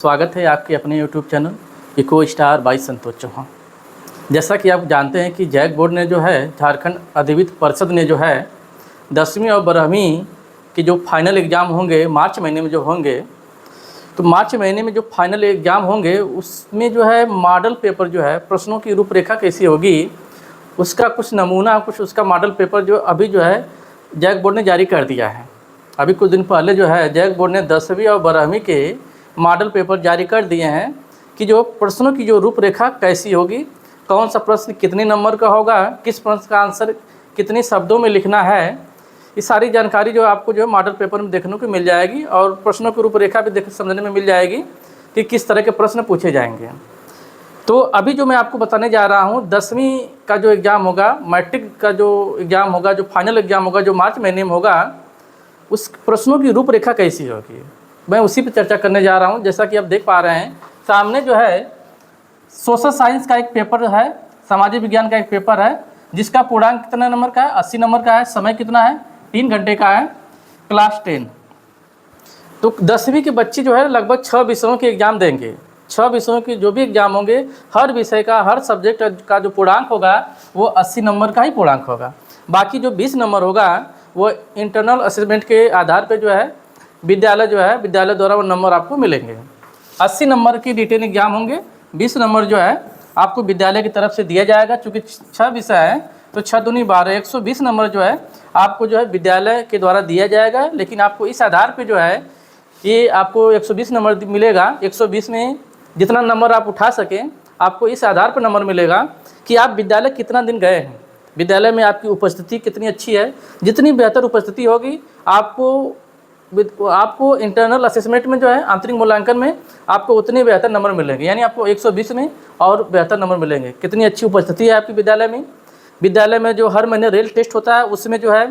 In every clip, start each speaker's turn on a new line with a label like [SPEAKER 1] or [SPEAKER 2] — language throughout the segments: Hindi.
[SPEAKER 1] स्वागत है आपके अपने YouTube channel eco star by Santosh Chauhan. जैसा कि आप जानते हैं कि जैक बोर्ड ने जो है झारखंड अधिविद्य परिषद ने जो है 10वीं और 12वीं के जो फाइनल एग्ज़ाम होंगे मार्च महीने में जो होंगे, तो मार्च महीने में जो फाइनल एग्ज़ाम होंगे उसमें जो है मॉडल पेपर जो है प्रश्नों की रूपरेखा कैसी होगी उसका कुछ नमूना कुछ उसका मॉडल पेपर जो अभी जो है जैक बोर्ड ने जारी कर दिया है। अभी कुछ दिन पहले जो है जैक बोर्ड ने 10वीं और 12वीं के मॉडल पेपर जारी कर दिए हैं कि जो प्रश्नों की जो रूपरेखा कैसी होगी, कौन सा प्रश्न कितने नंबर का होगा, किस प्रश्न का आंसर कितने शब्दों में लिखना है, ये सारी जानकारी जो आपको जो है मॉडल पेपर में देखने को मिल जाएगी और प्रश्नों की रूपरेखा भी समझने में मिल जाएगी कि किस तरह के प्रश्न पूछे जाएंगे। तो अभी जो मैं आपको बताने जा रहा हूँ 10वीं का जो एग्ज़ाम होगा, मैट्रिक का जो एग्ज़ाम होगा, जो फाइनल एग्ज़ाम होगा जो मार्च महीने में होगा, उस प्रश्नों की रूपरेखा कैसी होगी मैं उसी पर चर्चा करने जा रहा हूं। जैसा कि आप देख पा रहे हैं सामने जो है सोशल साइंस का एक पेपर है, सामाजिक विज्ञान का एक पेपर है जिसका पूर्णांक कितना नंबर का है, 80 नंबर का है, समय कितना है 3 घंटे का है, क्लास 10। तो 10वीं के बच्चे जो है लगभग 6 विषयों के एग्ज़ाम देंगे। 6 विषयों के जो भी एग्ज़ाम होंगे हर विषय का हर सब्जेक्ट का जो पूर्णांक होगा वो 80 नंबर का ही पूर्णांक होगा। बाकी जो 20 नंबर होगा वो इंटरनल असेसमेंट के आधार पर जो है विद्यालय द्वारा वो नंबर आपको मिलेंगे। 80 नंबर की रिटेन एग्जाम होंगे, 20 नंबर जो है आपको विद्यालय की तरफ से दिया जाएगा। चूँकि 6 विषय है तो 6 दूनी 12, 120 नंबर जो है आपको जो है विद्यालय के द्वारा दिया जाएगा। लेकिन आपको इस आधार पे जो है ये आपको 120 नंबर मिलेगा। 120 में जितना नंबर आप उठा सकें आपको इस आधार पर नंबर मिलेगा कि आप विद्यालय कितना दिन गए हैं, विद्यालय में आपकी उपस्थिति कितनी अच्छी है। जितनी बेहतर उपस्थिति होगी आपको इंटरनल असेसमेंट में जो है आंतरिक मूल्यांकन में आपको उतने बेहतर नंबर मिलेंगे। यानी आपको 120 में और बेहतर नंबर मिलेंगे। कितनी अच्छी उपस्थिति है आपकी विद्यालय में। विद्यालय में जो हर महीने रेल टेस्ट होता है उसमें जो है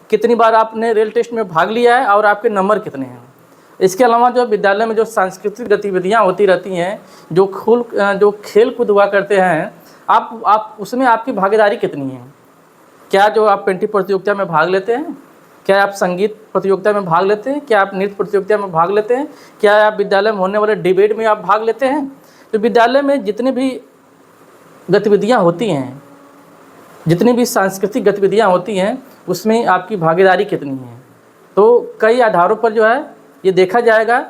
[SPEAKER 1] कितनी बार आपने रेल टेस्ट में भाग लिया है और आपके नंबर कितने हैं। इसके अलावा जो विद्यालय में जो सांस्कृतिक गतिविधियाँ होती रहती हैं, जो खेल कूद हुआ करते हैं, आप उसमें आपकी भागीदारी कितनी है। क्या जो आप पेंटिंग प्रतियोगिता में भाग लेते हैं, क्या आप संगीत प्रतियोगिता में भाग लेते हैं, क्या आप नृत्य प्रतियोगिता में भाग लेते हैं, क्या आप विद्यालय में होने वाले डिबेट में आप भाग लेते हैं। तो विद्यालय में जितनी भी गतिविधियां होती हैं, जितनी भी सांस्कृतिक गतिविधियां होती हैं उसमें आपकी भागीदारी कितनी है। तो कई आधारों पर जो है ये देखा जाएगा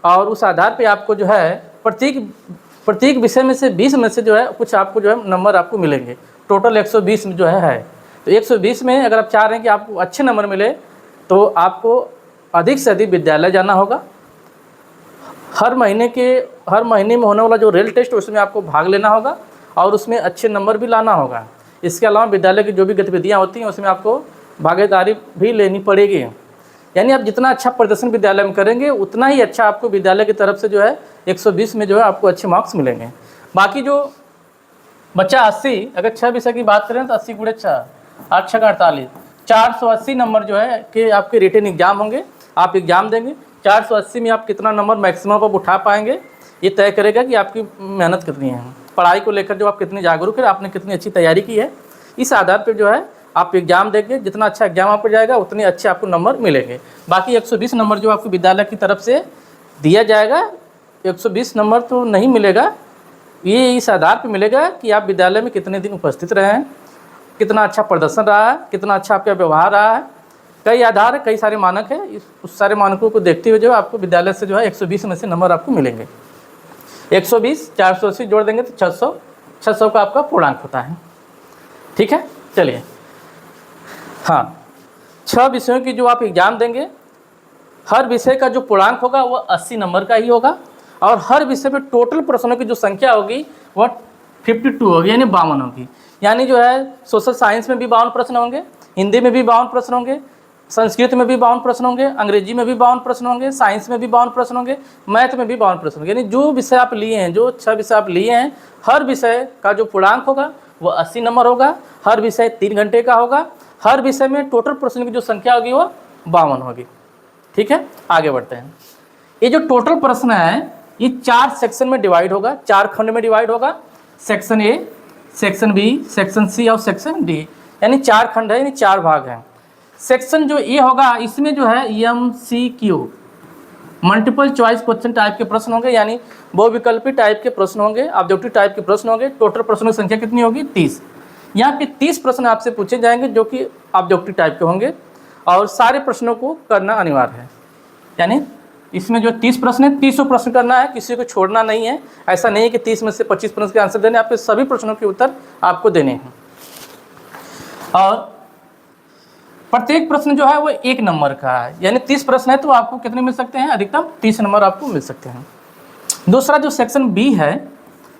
[SPEAKER 1] और उस आधार पर आपको जो है प्रत्येक विषय में से 20 में से जो है कुछ आपको जो है नंबर आपको मिलेंगे। टोटल 120 में जो है तो 120 में अगर आप चाह रहे हैं कि आपको अच्छे नंबर मिले तो आपको अधिक से अधिक विद्यालय जाना होगा। हर महीने में होने वाला जो रेल टेस्ट उसमें आपको भाग लेना होगा और उसमें अच्छे नंबर भी लाना होगा। इसके अलावा विद्यालय की जो भी गतिविधियां होती हैं उसमें आपको भागीदारी भी लेनी पड़ेगी। यानी आप जितना अच्छा प्रदर्शन विद्यालय में करेंगे उतना ही अच्छा आपको विद्यालय की तरफ से जो है 120 में जो है आपको अच्छे मार्क्स मिलेंगे। बाकी जो बच्चा 80, अगर 6 विषय की बात करें तो 80 गुणे 6, 8 6 48, 480 नंबर जो है कि आपके रिटेन एग्जाम होंगे। आप एग्ज़ाम देंगे, 480 में आप कितना नंबर मैक्सिमम आप उठा पाएंगे ये तय करेगा कि आपकी मेहनत कितनी है, पढ़ाई को लेकर जो आप कितने जागरूक है, आपने कितनी अच्छी तैयारी की है। इस आधार पर जो है आप एग्ज़ाम देंगे, जितना अच्छा एग्जाम आपको जाएगा उतने अच्छे आपको नंबर मिलेंगे। बाकी 120 नंबर जो आपको विद्यालय की तरफ से दिया जाएगा, 120 नंबर तो नहीं मिलेगा, ये इस आधार पर मिलेगा कि आप विद्यालय में कितने दिन उपस्थित रहे हैं, कितना अच्छा प्रदर्शन रहा है, कितना अच्छा आपका व्यवहार रहा है। कई आधार, कई सारे मानक है, उस सारे मानकों को देखते हुए जो आपको विद्यालय से जो है 120 में से नंबर आपको मिलेंगे। 120 480 जोड़ देंगे तो 600 का आपका पूर्णांक होता है। ठीक है, चलिए। हाँ, 6 विषयों की जो आप एग्ज़ाम देंगे हर विषय का जो पूर्णांक होगा वो 80 नंबर का ही होगा और हर विषय में टोटल प्रश्नों की जो संख्या होगी वह 52 होगी, यानी 52 होगी। यानी जो है सोशल साइंस में भी 52 प्रश्न होंगे, हिंदी में भी 52 प्रश्न होंगे, संस्कृत में भी 52 प्रश्न होंगे, अंग्रेजी में भी 52 प्रश्न होंगे, साइंस में भी 52 प्रश्न होंगे, मैथ में भी 52 प्रश्न होंगे। यानी जो विषय आप लिए हैं, जो 6 विषय आप लिए हैं, हर विषय का जो पूर्णांक होगा वो 80 नंबर होगा। हर विषय 3 घंटे का होगा। हर विषय में टोटल प्रश्न की जो संख्या होगी वो 52 होगी। ठीक है, आगे बढ़ते हैं। ये जो टोटल प्रश्न है ये 4 सेक्शन में डिवाइड होगा, 4 खंड में डिवाइड होगा। Section A, section B, section C और सेक्शन डी, यानी 4 खंड है, यानी 4 भाग हैं। सेक्शन जो ए होगा इसमें जो है MCQ multiple choice question type के प्रश्न होंगे, यानी बहुविकल्पी टाइप के प्रश्न होंगे, ऑब्जेक्टिव टाइप के प्रश्न होंगे। टोटल प्रश्नों की संख्या कितनी होगी? 30। यहाँ पे 30 प्रश्न आपसे पूछे जाएंगे जो कि ऑब्जेक्टिव टाइप के होंगे और सारे प्रश्नों को करना अनिवार्य है। यानी इसमें जो 30 प्रश्न है, 30 प्रश्न करना है, किसी को छोड़ना नहीं है। ऐसा नहीं है कि 30 में से 25 प्रश्न के आंसर देने, आपके सभी प्रश्नों के उत्तर आपको देने हैं। और प्रत्येक प्रश्न जो है वो 1 नंबर का है, यानी 30 प्रश्न है तो आपको कितने मिल सकते हैं? अधिकतम 30 नंबर आपको मिल सकते हैं। दूसरा जो सेक्शन बी है,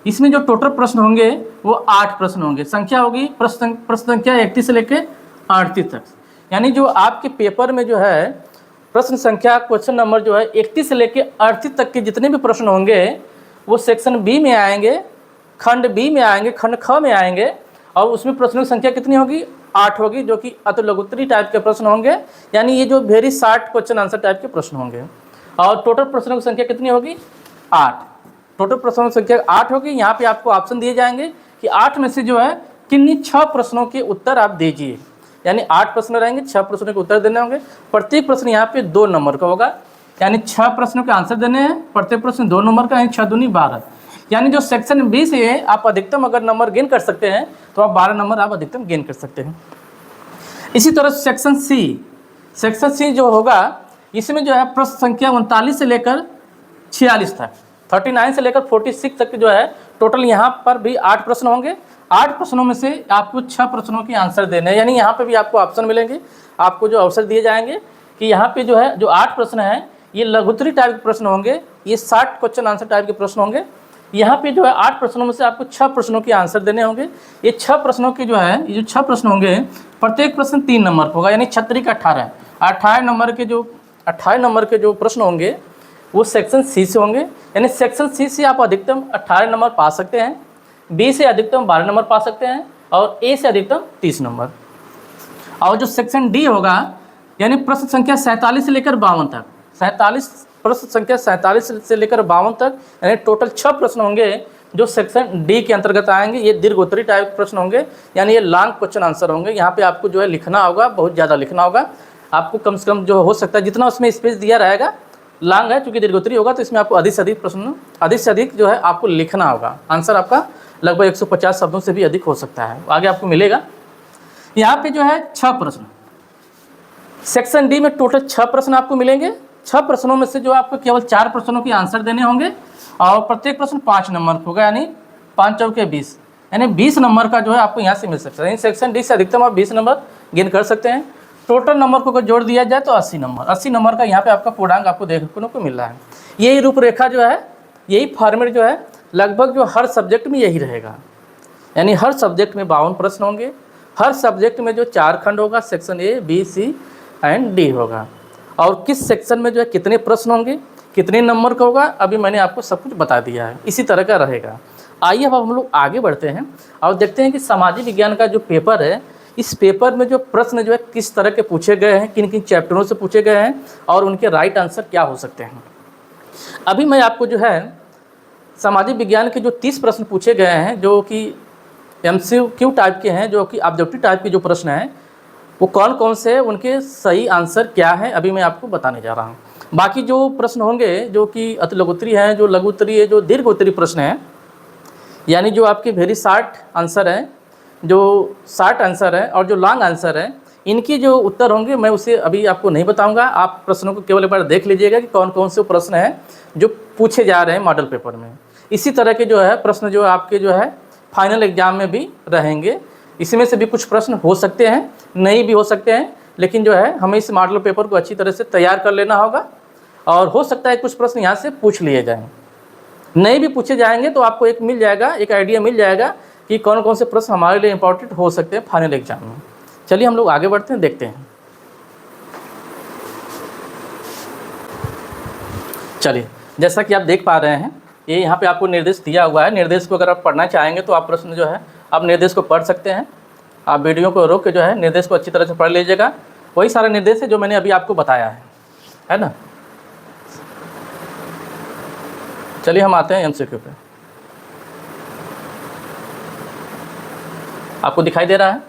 [SPEAKER 1] इसमें जो टोटल प्रश्न होंगे वो 8 प्रश्न होंगे। संख्या होगी प्रश्न संख्या 31 से लेकर 38 तक। यानी जो आपके पेपर में जो है प्रश्न संख्या क्वेश्चन नंबर जो है 31 से लेकर 38 तक के जितने भी प्रश्न होंगे वो सेक्शन बी में आएंगे, खंड बी में आएंगे, खंड ख में आएंगे। और उसमें प्रश्नों की संख्या कितनी होगी? 8 होगी, जो कि अति लघुत्तरी टाइप के प्रश्न होंगे, यानी ये जो very short question answer type के प्रश्न होंगे। और टोटल प्रश्नों की संख्या कितनी होगी? 8। टोटल प्रश्नों की संख्या 8 होगी। यहाँ पे आपको ऑप्शन दिए जाएंगे कि 8 में से जो है किन्हीं 6 प्रश्नों के उत्तर आप दीजिए। यानी 8 प्रश्न रहेंगे, 6 प्रश्नों के उत्तर देने होंगे। प्रत्येक प्रश्न यहाँ पे 2 नंबर का होगा, यानी 6 प्रश्नों के आंसर देने हैं। प्रत्येक प्रश्न 2 नंबर का है, 6 दूनी 12। यानी जो सेक्शन बी से आप अधिकतम अगर नंबर गेन कर सकते हैं तो आप 12 नंबर आप अधिकतम गेन कर सकते हैं। इसी तरह सेक्शन सी जो होगा, इसमें जो है प्रश्न संख्या 39 से लेकर 46 तक, 39 से लेकर 46 तक जो है टोटल यहाँ पर भी 8 प्रश्न होंगे। 8 प्रश्नों में से आपको 6 प्रश्नों के आंसर देने हैं। यानी यहाँ पे भी आपको ऑप्शन मिलेंगे, आपको जो अवसर दिए जाएंगे कि यहाँ पे जो है जो 8 प्रश्न हैं ये लघुत्तरी टाइप के प्रश्न होंगे, ये 60 क्वेश्चन आंसर टाइप के प्रश्न होंगे। यहाँ पे जो है 8 प्रश्नों में से आपको 6 प्रश्नों के आंसर देने होंगे। ये 6 प्रश्नों के जो है, ये जो 6 प्रश्न होंगे, प्रत्येक प्रश्न 3 नंबर का होगा, यानी 36 का 18। 18 नंबर के जो प्रश्न होंगे वो सेक्शन सी से होंगे। यानी सेक्शन सी से आप अधिकतम 18 नंबर पा सकते हैं, बी से अधिकतम 12 नंबर पा सकते हैं और ए से अधिकतम 30 नंबर। और जो सेक्शन डी होगा, यानी प्रश्न संख्या 47 से लेकर 52 तक, प्रश्न संख्या 47 से लेकर 52 तक, यानी टोटल 6 प्रश्न होंगे जो सेक्शन डी के अंतर्गत आएंगे। ये दीर्घोत्तरी टाइप के प्रश्न होंगे, यानी ये लॉन्ग क्वेश्चन आंसर होंगे। यहाँ पे आपको जो है लिखना होगा, बहुत ज़्यादा लिखना होगा। आपको कम से कम जो हो सकता है जितना उसमें स्पेस दिया रहेगा, लॉन्ग है चूँकि दीर्घोत्तरी होगा तो इसमें आपको अधिक से अधिक जो है आपको लिखना होगा। आंसर आपका लगभग 150 शब्दों से भी अधिक हो सकता है, आगे आपको मिलेगा। यहाँ पे जो है 6 प्रश्न, सेक्शन डी में टोटल 6 प्रश्न आपको मिलेंगे। 6 प्रश्नों में से जो आपको केवल 4 प्रश्नों के आंसर देने होंगे और प्रत्येक प्रश्न 5 नंबर का होगा, यानी 5 चौके 20, यानी 20 नंबर का जो है आपको यहाँ से मिल सकता है। यानी सेक्शन डी से अधिकतम आप 20 नंबर गेन कर सकते हैं। टोटल नंबर को अगर जोड़ दिया जाए तो 80 नंबर का यहाँ पे आपका पूर्णांक आपको देखने को मिल रहा है। यही रूपरेखा जो है, यही फॉर्मेट जो है लगभग जो हर सब्जेक्ट में यही रहेगा। यानी हर सब्जेक्ट में 52 प्रश्न होंगे, हर सब्जेक्ट में जो 4 खंड होगा, section A, B, C and D होगा। और किस सेक्शन में जो है कितने प्रश्न होंगे, कितने नंबर का होगा, अभी मैंने आपको सब कुछ बता दिया है। इसी तरह का रहेगा। आइए अब हम लोग आगे बढ़ते हैं और देखते हैं कि सामाजिक विज्ञान का जो पेपर है, इस पेपर में जो प्रश्न जो है किस तरह के पूछे गए हैं, किन किन चैप्टरों से पूछे गए हैं और उनके राइट आंसर क्या हो सकते हैं। अभी मैं आपको जो है सामाजिक विज्ञान के जो 30 प्रश्न पूछे गए हैं, जो कि MCQ टाइप के हैं, जो कि ऑब्जेक्टिव टाइप के जो प्रश्न हैं, वो कौन कौन से हैं, उनके सही आंसर क्या है, अभी मैं आपको बताने जा रहा हूँ। बाकी जो प्रश्न होंगे जो कि अति लघुत्तरी हैं, जो लघुत्तरी है, जो दीर्घोत्तरी प्रश्न हैं, यानी जो आपके वेरी शॉर्ट आंसर है, जो शॉर्ट आंसर है और जो लॉन्ग आंसर है, इनकी जो उत्तर होंगे मैं उसे अभी आपको नहीं बताऊंगा। आप प्रश्नों को केवल एक बार देख लीजिएगा कि कौन कौन से प्रश्न हैं जो पूछे जा रहे हैं मॉडल पेपर में। इसी तरह के जो है प्रश्न जो आपके जो है फाइनल एग्जाम में भी रहेंगे। इसमें से भी कुछ प्रश्न हो सकते हैं, नहीं भी हो सकते हैं, लेकिन जो है हमें इस मॉडल पेपर को अच्छी तरह से तैयार कर लेना होगा और हो सकता है कुछ प्रश्न यहाँ से पूछ लिए जाएँ, नहीं भी पूछे जाएंगे तो आपको एक मिल जाएगा, एक आइडिया मिल जाएगा कि कौन कौन से प्रश्न हमारे लिए इंपॉर्टेंट हो सकते हैं फाइनल एग्जाम में। चलिए हम लोग आगे बढ़ते हैं, देखते हैं। चलिए, जैसा कि आप देख पा रहे हैं, ये यहाँ पे आपको निर्देश दिया हुआ है। निर्देश को अगर आप पढ़ना चाहेंगे तो आप प्रश्न जो है आप निर्देश को पढ़ सकते हैं। आप वीडियो को रोक के जो है निर्देश को अच्छी तरह से पढ़ लीजिएगा। वही सारा निर्देश है जो मैंने अभी आपको बताया है ना। चलिए हम आते हैं MCQ पे। आपको दिखाई दे रहा है,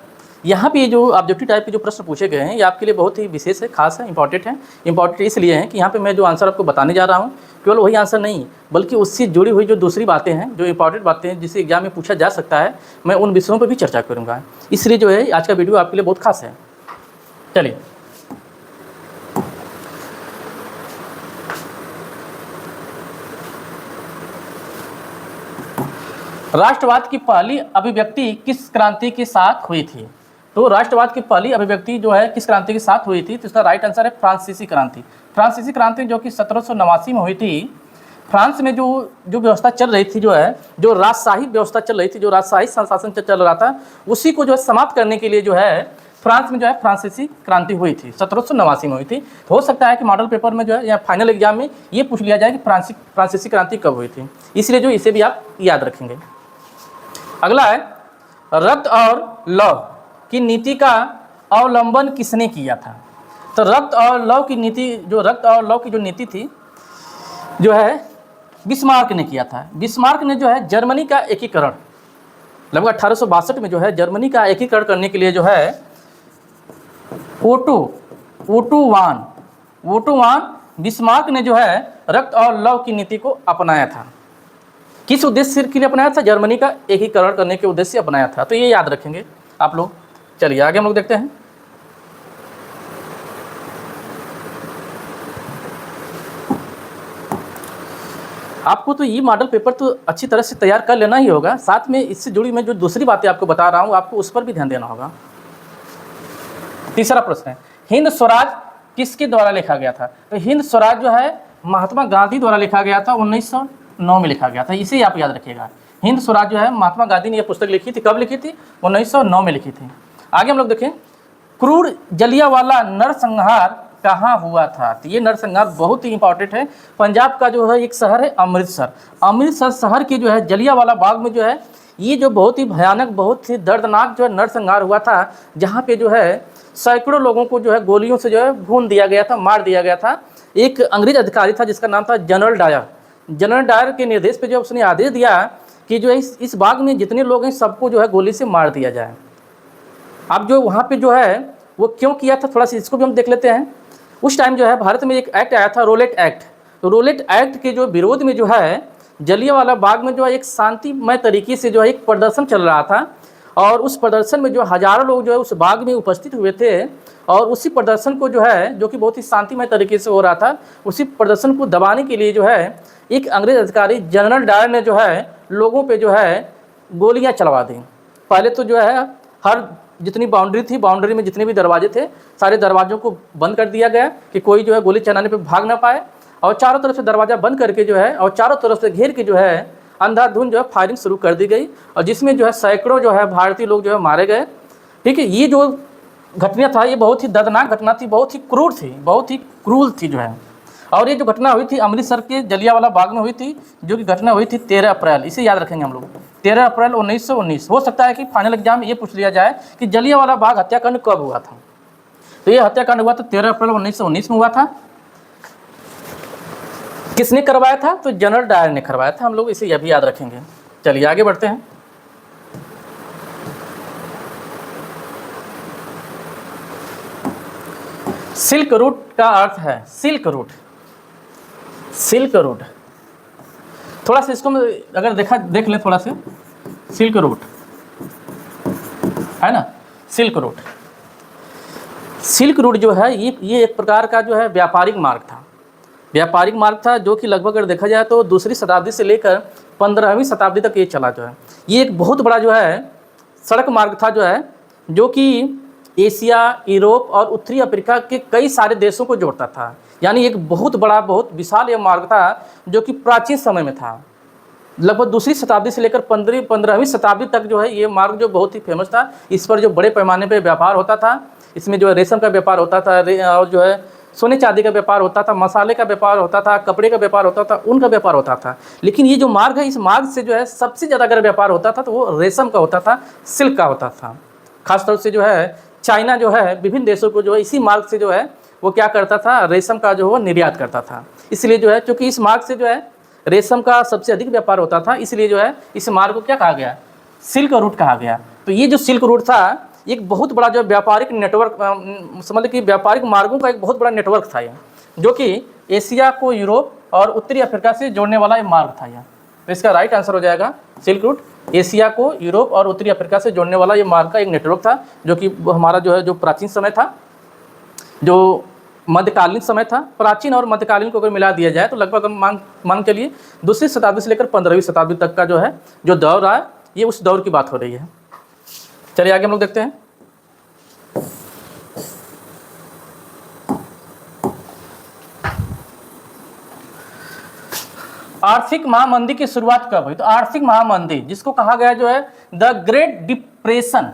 [SPEAKER 1] यहाँ पे जो ऑब्जेक्टिव टाइप के जो प्रश्न पूछे गए हैं ये आपके लिए बहुत ही विशेष है, खास है, इंपॉर्टेंट है। इंपॉर्टेंट इसलिए है कि यहाँ पे मैं जो आंसर आपको बताने जा रहा हूँ केवल वही आंसर नहीं, बल्कि उससे जुड़ी हुई जो दूसरी बातें हैं, जो इंपॉर्टेंट बातें हैं जिसे एग्जाम में पूछा जा सकता है, मैं उन विषयों पर भी चर्चा करूँगा। इसलिए जो है आज का वीडियो आपके लिए बहुत खास है। चलिए, राष्ट्रवाद की पहली अभिव्यक्ति किस क्रांति के साथ हुई थी? तो राष्ट्रवाद की पहली अभिव्यक्ति जो है किस क्रांति के साथ हुई थी? तो इसका राइट आंसर है फ्रांसीसी क्रांति। फ्रांसीसी क्रांति जो कि 1789 में हुई थी। फ्रांस में जो व्यवस्था चल रही थी, जो है जो राजशाही व्यवस्था चल रही थी, जो राजशाही शासन चल रहा था, उसी को जो है समाप्त करने के लिए जो है फ्रांस में जो है फ्रांसीसी क्रांति हुई थी, 1789 में हुई थी। तो हो सकता है कि मॉडल पेपर में जो है या फाइनल एग्जाम में ये पूछ लिया जाए कि फ्रांसीसी क्रांति कब हुई थी, इसलिए जो इसे भी आप याद रखेंगे। अगला है रक्त और लौ की नीति का अवलंबन किसने किया था? तो रक्त और लौ की नीति, जो रक्त और लौ की जो नीति थी, जो है बिस्मार्क ने किया था। बिस्मार्क ने जो है जर्मनी का एकीकरण लगभग 1862 में जो है जर्मनी का एकीकरण करने के लिए जो है ओटो वान बिस्मार्क ने जो है रक्त और लौ की नीति को अपनाया था। किस उद्देश्य के लिए अपनाया था? जर्मनी का एकीकरण करने के उद्देश्य से अपनाया था। तो ये याद रखेंगे आप लोग। चलिए आगे हम लोग देखते हैं। आपको तो ये मॉडल पेपर तो अच्छी तरह से तैयार कर लेना ही होगा, साथ में इससे जुड़ी मैं जो दूसरी बातें आपको बता रहा हूँ आपको उस पर भी ध्यान देना होगा। तीसरा प्रश्न है, हिंद स्वराज किसके द्वारा लिखा गया था? तो हिंद स्वराज जो है महात्मा गांधी द्वारा लिखा गया था, 1909 में लिखा गया था। इसे आप याद रखिएगा। हिंद स्वराज जो है महात्मा गांधी ने यह पुस्तक लिखी थी। कब लिखी थी? 1909 में लिखी थी। आगे हम लोग देखें, क्रूर जलियांवाला नरसंहार कहाँ हुआ था? तो ये नरसंहार बहुत ही इंपॉर्टेंट है। पंजाब का जो है एक शहर है अमृतसर। अमृतसर शहर के जो है जलियांवाला बाग में जो है ये जो बहुत ही भयानक, बहुत ही दर्दनाक जो है नरसंहार हुआ था, जहाँ पे जो है सैकड़ों लोगों को जो है गोलियों से जो है भून दिया गया था, मार दिया गया था। एक अंग्रेज अधिकारी था जिसका नाम था जनरल डायर। जनरल डायर के निर्देश पे जो उसने आदेश दिया कि जो है इस बाग में जितने लोग हैं सबको जो है गोली से मार दिया जाए। अब जो वहाँ पे जो है वो क्यों किया था, थोड़ा सा इसको भी हम देख लेते हैं। उस टाइम जो है भारत में एक एक्ट आया था, रोलेट एक्ट। तो रोलेट एक्ट के जो विरोध में जो है जलियांवाला बाग में जो है एक शांतिमय तरीके से जो है एक प्रदर्शन चल रहा था, और उस प्रदर्शन में जो हज़ारों लोग जो है उस बाग में उपस्थित हुए थे, और उसी प्रदर्शन को जो है जो कि बहुत ही शांतिमय तरीके से हो रहा था, उसी प्रदर्शन को दबाने के लिए जो है एक अंग्रेज अधिकारी जनरल डायर ने जो है लोगों पे जो है गोलियां चलवा दी। पहले तो जो है हर जितनी बाउंड्री थी, बाउंड्री में जितने भी दरवाजे थे, सारे दरवाज़ों को बंद कर दिया गया कि कोई जो है गोली चलाने पे भाग ना पाए, और चारों तरफ से दरवाज़ा बंद करके जो है और चारों तरफ से घेर के जो है अंधाधुंध जो है फायरिंग शुरू कर दी गई, और जिसमें जो है सैकड़ों जो है भारतीय लोग जो है मारे गए। ठीक है, ये जो घटना था ये बहुत ही दर्दनाक घटना थी, बहुत ही क्रूर थी, बहुत ही क्रूर थी जो है। और ये जो घटना हुई थी अमृतसर के जलियांवाला बाग में हुई थी, जो कि घटना हुई थी 13 अप्रैल। इसे याद रखेंगे हम लोग, 13 अप्रैल 1919। हो सकता है कि फाइनल एग्जाम में ये पूछ लिया जाए कि जलियांवाला बाग हत्याकांड कब हुआ था। तो ये हत्याकांड हुआ था 13 अप्रैल 1919 में हुआ था। किसने करवाया था? तो जनरल डायर ने करवाया था। हम लोग इसे यह भी याद रखेंगे। चलिए आगे बढ़ते हैं। सिल्क रूट का अर्थ है, सिल्क रूट, सिल्क रूट। थोड़ा सा इसको अगर देख लें थोड़ा सा, सिल्क रूट है ना, सिल्क रूट। सिल्क रूट जो है ये एक प्रकार का जो है व्यापारिक मार्ग था, व्यापारिक मार्ग था, जो कि लगभग अगर देखा जाए तो दूसरी शताब्दी से लेकर 15वीं शताब्दी तक ये चला जो है। ये एक बहुत बड़ा जो है सड़क मार्ग था जो है, जो कि एशिया, यूरोप और उत्तरी अफ्रीका के कई सारे देशों को जोड़ता था। यानी एक बहुत बड़ा, बहुत विशाल ये मार्ग था, जो कि प्राचीन समय में था। लगभग दूसरी शताब्दी से लेकर 15वीं शताब्दी तक जो है ये मार्ग जो बहुत ही फेमस था। इस पर जो बड़े पैमाने पे व्यापार होता था। इसमें जो है रेशम का व्यापार होता था, और जो है सोने चांदी का व्यापार होता था, मसाले का व्यापार होता था, कपड़े का व्यापार होता था, उनका व्यापार होता था। लेकिन ये जो मार्ग है, इस मार्ग से जो है सबसे ज़्यादा अगर व्यापार होता था तो वो रेशम का होता था, सिल्क का होता था। खासतौर से जो है चाइना जो है विभिन्न देशों को जो है इसी मार्ग से जो है वो क्या करता था, रेशम का जो है निर्यात करता था। इसलिए जो है क्योंकि इस मार्ग से जो है रेशम का सबसे अधिक व्यापार होता था, इसलिए जो है इस मार्ग को क्या कहा गया, सिल्क रूट कहा गया। तो ये जो सिल्क रूट था एक बहुत बड़ा जो व्यापारिक नेटवर्क, समझ कि व्यापारिक मार्गों का एक बहुत बड़ा नेटवर्क था यह, जो कि एशिया को यूरोप और उत्तरी अफ्रीका से जोड़ने वाला एक मार्ग था यह। तो इसका राइट आंसर हो जाएगा सिल्क रूट। एशिया को यूरोप और उत्तरी अफ्रीका से जोड़ने वाला ये मार्ग का एक नेटवर्क था, जो कि हमारा जो है जो प्राचीन समय था, जो मध्यकालीन समय था। प्राचीन और मध्यकालीन को अगर मिला दिया जाए तो लगभग मान के लिए दूसरी शताब्दी से लेकर 15वीं शताब्दी तक का जो है जो दौर रहा है, ये उस दौर की बात हो रही है। चलिए आगे हम लोग देखते हैं। आर्थिक महामंदी की शुरुआत कब हुई? तो आर्थिक महामंदी जिसको कहा गया जो है the great depression,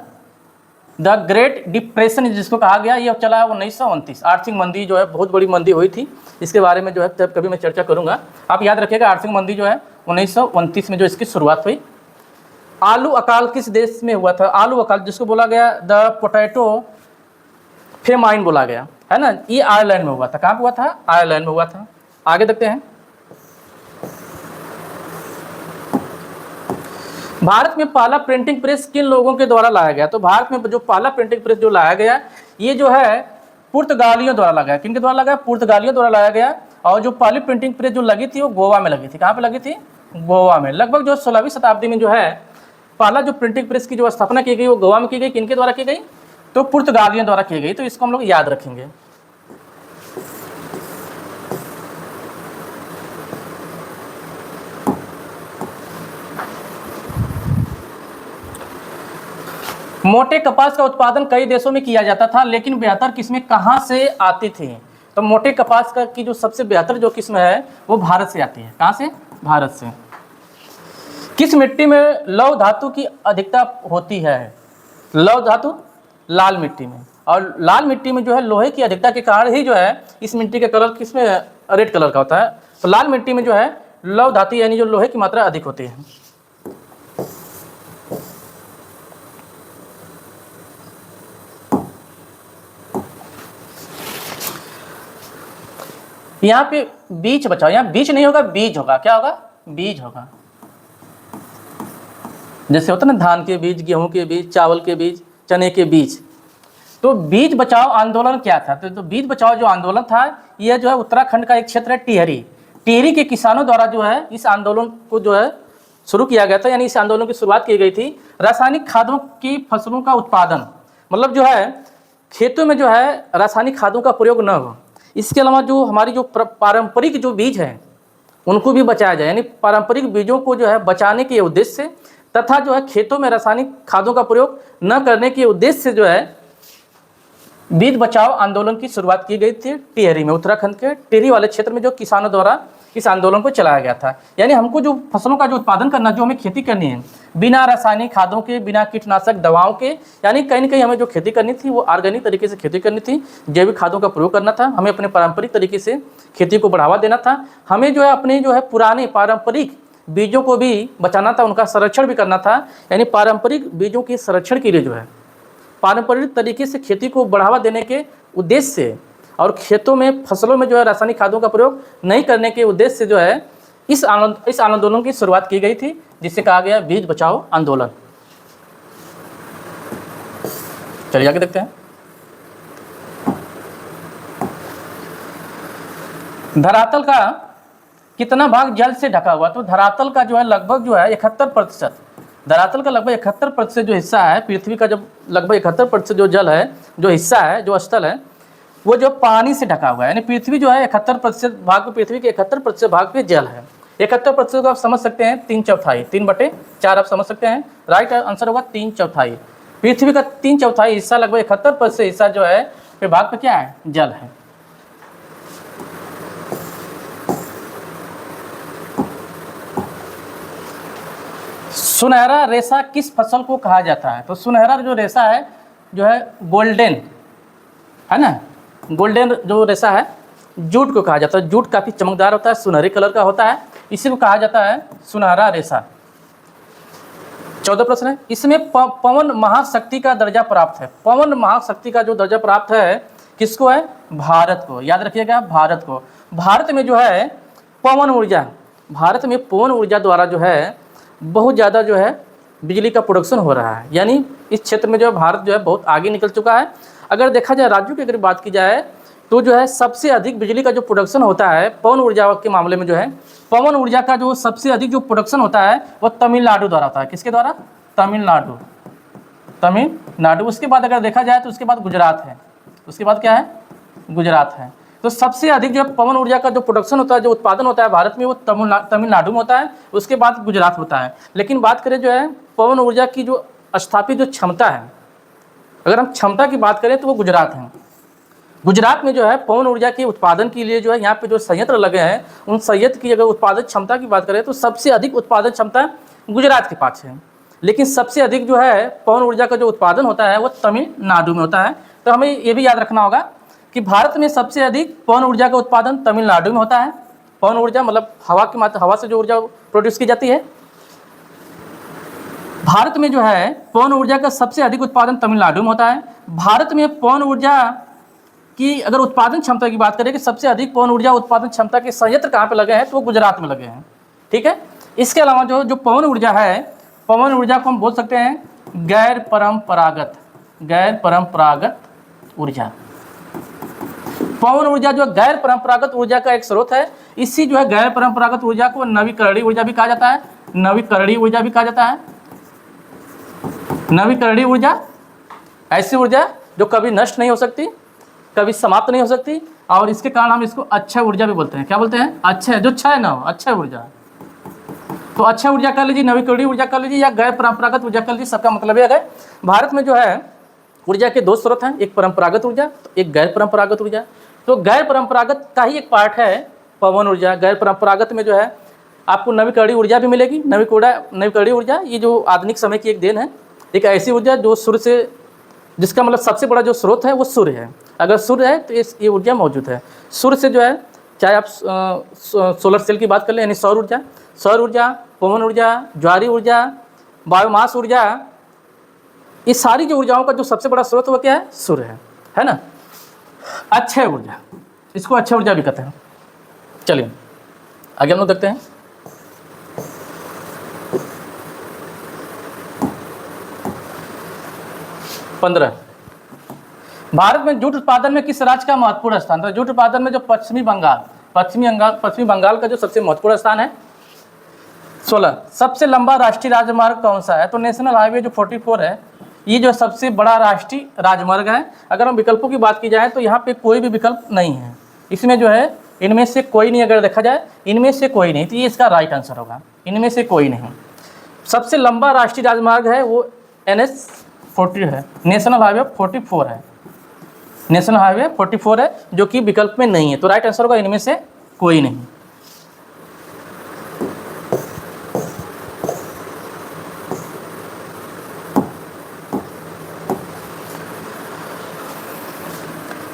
[SPEAKER 1] the great depression जिसको कहा गया, ये चला है 1929। आर्थिक मंदी जो है बहुत बड़ी मंदी हुई थी, इसके बारे में जो है तब कभी मैं चर्चा करूंगा। आप याद रखिएगा आर्थिक मंदी जो है 1929 में जो इसकी शुरुआत हुई। आलू अकाल किस देश में हुआ था? आलू अकाल जिसको बोला गया द पोटैटो फेमाइन बोला गया है ना, ये आयरलैंड में हुआ था। कहाँ हुआ था? आयरलैंड में हुआ था। आगे देखते हैं। भारत में पहला प्रिंटिंग प्रेस किन लोगों के द्वारा लाया गया? तो भारत में जो पहला प्रिंटिंग प्रेस जो लाया गया, ये जो है पुर्तगालियों द्वारा लगाया। किन के द्वारा लगाया? पुर्तगालियों द्वारा लाया गया। और जो पहली प्रिंटिंग प्रेस जो लगी थी वो गोवा में लगी थी। कहाँ पे लगी थी? गोवा में। लगभग जो 16वीं शताब्दी में जो है पहला जो प्रिंटिंग प्रेस की जो स्थापना की गई वो गोवा में की गई। किनके द्वारा की गई? तो पुर्तगालियों द्वारा की गई। तो इसको हम लोग याद रखेंगे। मोटे कपास का उत्पादन कई देशों में किया जाता था, लेकिन बेहतर किस्में कहाँ से आती थी? तो मोटे कपास का की जो सबसे बेहतर जो किस्म है वो भारत से आती है। कहाँ से? भारत से। किस मिट्टी में लौह धातु की अधिकता होती है? लौह धातु लाल मिट्टी में। और लाल मिट्टी में जो है लोहे की अधिकता के कारण ही जो है इस मिट्टी का कलर किसमें रेड कलर का होता है। तो लाल मिट्टी में जो है लौह धातु यानी जो लोहे की मात्रा अधिक होती है। यहाँ पे बीज बचाओ, यहाँ बीज नहीं होगा, बीज होगा। क्या होगा? बीज होगा। जैसे होता है ना धान के बीज, गेहूं के बीज, चावल के बीज, चने के बीज। तो बीज बचाओ आंदोलन क्या था? तो बीज बचाओ जो आंदोलन था यह जो है उत्तराखंड का एक क्षेत्र है टिहरी। टिहरी के किसानों द्वारा जो है इस आंदोलन को जो है शुरू किया गया था, यानी इस आंदोलन की शुरुआत की गई थी। रासायनिक खादों की फसलों का उत्पादन, मतलब जो है खेतों में जो है रासायनिक खादों का प्रयोग न हो। इसके अलावा जो हमारी जो पारंपरिक जो बीज हैं उनको भी बचाया जाए, यानी पारंपरिक बीजों को जो है बचाने के उद्देश्य से तथा जो है खेतों में रासायनिक खादों का प्रयोग न करने के उद्देश्य से जो है बीज बचाओ आंदोलन की शुरुआत की गई थी टिहरी में। उत्तराखंड के टिहरी वाले क्षेत्र में जो किसानों द्वारा इस आंदोलन को चलाया गया था। यानी हमको जो फसलों का जो उत्पादन करना, जो हमें खेती करनी है बिना रासायनिक खादों के, बिना कीटनाशक दवाओं के, यानी कहीं ना कहीं हमें जो खेती करनी थी वो ऑर्गेनिक तरीके से खेती करनी थी, जैविक खादों का प्रयोग करना था। हमें अपने पारंपरिक तरीके से खेती को बढ़ावा देना था। हमें जो है अपने जो है पुराने पारंपरिक बीजों को भी बचाना था, उनका संरक्षण भी करना था। यानी पारंपरिक बीजों के संरक्षण के लिए जो है पारंपरिक तरीके से खेती को बढ़ावा देने के उद्देश्य से और खेतों में फसलों में जो है रासायनिक खादों का प्रयोग नहीं करने के उद्देश्य से जो है इस आंदोलन की शुरुआत की गई थी, जिसे कहा गया बीज बचाओ आंदोलन। चलिए आगे देखते हैं। धरातल का कितना भाग जल से ढका हुआ? तो धरातल का जो है लगभग जो है 71%, धरातल का लगभग 71% जो हिस्सा है पृथ्वी का, जब लगभग 71% जो जल है, जो हिस्सा है, जो स्थल है, वो जो पानी से ढका हुआ है। यानी पृथ्वी जो है 71% भाग पे, पृथ्वी के 71% भाग पे जल है। 71% को आप समझ सकते हैं 3/4, 3/4 आप समझ सकते हैं। राइट आंसर होगा 3/4। पृथ्वी का 3/4 हिस्सा, लगभग 71% हिस्सा जो है पे भाग पे क्या है? जल है। सुनहरा रेशा किस फसल को कहा जाता है? तो सुनहरा जो रेशा है जो है गोल्डन है ना, गोल्डन जो रेशा है जूट को कहा जाता है। जूट काफ़ी चमकदार होता है, सुनहरे कलर का होता है, इसी को कहा जाता है सुनहरा रेशा। 14 प्रश्न है। इसमें पवन महाशक्ति का दर्जा प्राप्त है। पवन महाशक्ति का जो दर्जा प्राप्त है किसको है? भारत को। याद रखिएगा भारत को। भारत में जो है पवन ऊर्जा, भारत में पवन ऊर्जा द्वारा जो है बहुत ज़्यादा जो है बिजली का प्रोडक्शन हो रहा है। यानी इस क्षेत्र में जो है भारत जो है बहुत आगे निकल चुका है। अगर देखा जाए राज्यों की अगर बात की जाए तो जो है सबसे अधिक बिजली का जो प्रोडक्शन होता है पवन ऊर्जा के मामले में जो है, पवन ऊर्जा का जो सबसे अधिक जो प्रोडक्शन होता है वो तमिलनाडु द्वारा होता है। किसके द्वारा? तमिलनाडु। उसके बाद अगर देखा जाए तो उसके बाद गुजरात है। उसके बाद क्या है? गुजरात है। तो सबसे अधिक जो पवन ऊर्जा का जो प्रोडक्शन होता है, जो उत्पादन होता है भारत में, वो तमिलनाडु में होता है, उसके बाद गुजरात होता है। लेकिन बात करें जो है पवन ऊर्जा की जो स्थापित जो क्षमता है, अगर हम क्षमता की बात करें तो वो गुजरात है। गुजरात में जो है पवन ऊर्जा के उत्पादन के लिए जो है यहाँ पे जो संयंत्र लगे हैं, उन संयंत्र की अगर उत्पादन क्षमता की बात करें तो सबसे अधिक उत्पादन क्षमता गुजरात के पास है। लेकिन सबसे अधिक जो है पवन ऊर्जा का जो उत्पादन होता है वो तमिलनाडु में होता है। तो हमें ये भी याद रखना होगा कि भारत में सबसे अधिक पवन ऊर्जा का उत्पादन तमिलनाडु में होता है। पवन ऊर्जा मतलब हवा से जो ऊर्जा प्रोड्यूस की जाती है, भारत में जो है पवन ऊर्जा का सबसे अधिक उत्पादन तमिलनाडु में होता है। भारत में पवन ऊर्जा की अगर उत्पादन क्षमता की बात करें कि सबसे अधिक पवन ऊर्जा उत्पादन क्षमता के संयंत्र कहाँ पे लगे हैं, तो वो गुजरात में लगे हैं। ठीक है। इसके अलावा जो पवन ऊर्जा है, पवन ऊर्जा को हम बोल सकते हैं गैर परंपरागत ऊर्जा। पवन ऊर्जा जो गैर परंपरागत ऊर्जा का एक स्रोत है। इसी जो है गैर परंपरागत ऊर्जा को नवीकरणीय ऊर्जा भी कहा जाता है। नवीकरणीय ऊर्जा भी कहा जाता है। नवीकरणीय ऊर्जा ऐसी ऊर्जा जो कभी नष्ट नहीं हो सकती, कभी समाप्त नहीं हो सकती, और इसके कारण हम इसको अक्षय ऊर्जा भी बोलते हैं। क्या बोलते हैं? अक्षय, जो क्षय ना हो, अक्षय ऊर्जा। तो अक्षय ऊर्जा कर लीजिए, नवीकरणीय ऊर्जा कर लीजिए, या गैर परंपरागत ऊर्जा कर लीजिए, सबका मतलब है अगर भारत में जो है ऊर्जा के दो स्रोत हैं, एक परंपरागत ऊर्जा, एक गैर परंपरागत ऊर्जा। तो गैर परंपरागत का ही एक पार्ट है पवन ऊर्जा। गैर परंपरागत में जो है आपको नवीकरणीय ऊर्जा भी मिलेगी। नवीकरणीय ऊर्जा ये जो आधुनिक समय की एक देन है, एक ऐसी ऊर्जा जो सूर्य से, जिसका मतलब सबसे बड़ा जो स्रोत है वो सूर्य है। अगर सूर्य है तो ये ऊर्जा मौजूद है। सूर्य से जो है, चाहे आप सोलर सेल की बात कर लें, यानी सौर ऊर्जा, पवन ऊर्जा, ज्वारीय ऊर्जा, बायोमास ऊर्जा, ये सारी जो ऊर्जाओं का जो सबसे बड़ा स्रोत वो क्या है? सूर्य है ना। अक्षय ऊर्जा, इसको अक्षय ऊर्जा भी कहते हैं। चलिए आगे हम लोग देखते हैं। पंद्रह, भारत में जूट उत्पादन में किस राज्य का महत्वपूर्ण स्थान? तो जूट उत्पादन में जो पश्चिमी बंगाल का जो सबसे महत्वपूर्ण स्थान है। 16, सबसे लंबा राष्ट्रीय राजमार्ग कौन सा है? तो नेशनल हाईवे जो 44 है, ये जो सबसे बड़ा राष्ट्रीय राजमार्ग है। अगर हम विकल्पों की बात की जाए तो यहाँ पे कोई भी विकल्प नहीं है। इसमें जो है इनमें से कोई नहीं, अगर देखा जाए इनमें से कोई नहीं, तो ये इसका राइट आंसर होगा, इनमें से कोई नहीं। सबसे लंबा राष्ट्रीय राजमार्ग है वो NH 40 है, नेशनल हाईवे 44 है। नेशनल हाईवे 44 है, जो कि विकल्प में नहीं है। तो राइट आंसर होगा इनमें से कोई नहीं।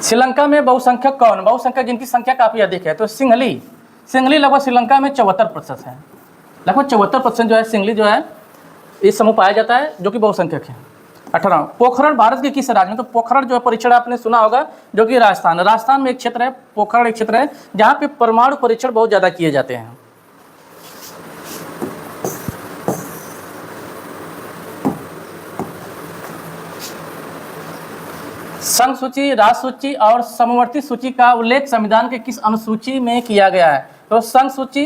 [SPEAKER 1] श्रीलंका में बहुसंख्यक कौन? बहुसंख्यक जिनकी संख्या काफी अधिक है, तो सिंहली लगभग श्रीलंका में 74% है। लगभग 74% जो है सिंहली जो है इस समूह पाया जाता है, जो कि बहुसंख्यक है। 18, पोखरण भारत के किस राज्य में? तो पोखरण जो है परीक्षण आपने सुना होगा, जो कि राजस्थान में एक क्षेत्र है। पोखरण एक क्षेत्र है जहाँ पे परमाणु परीक्षण बहुत ज़्यादा किए जाते हैं। संघ सूची, राष्ट्र सूची और समवर्ती सूची का उल्लेख संविधान के किस अनुसूची में किया गया है? तो संघ सूची,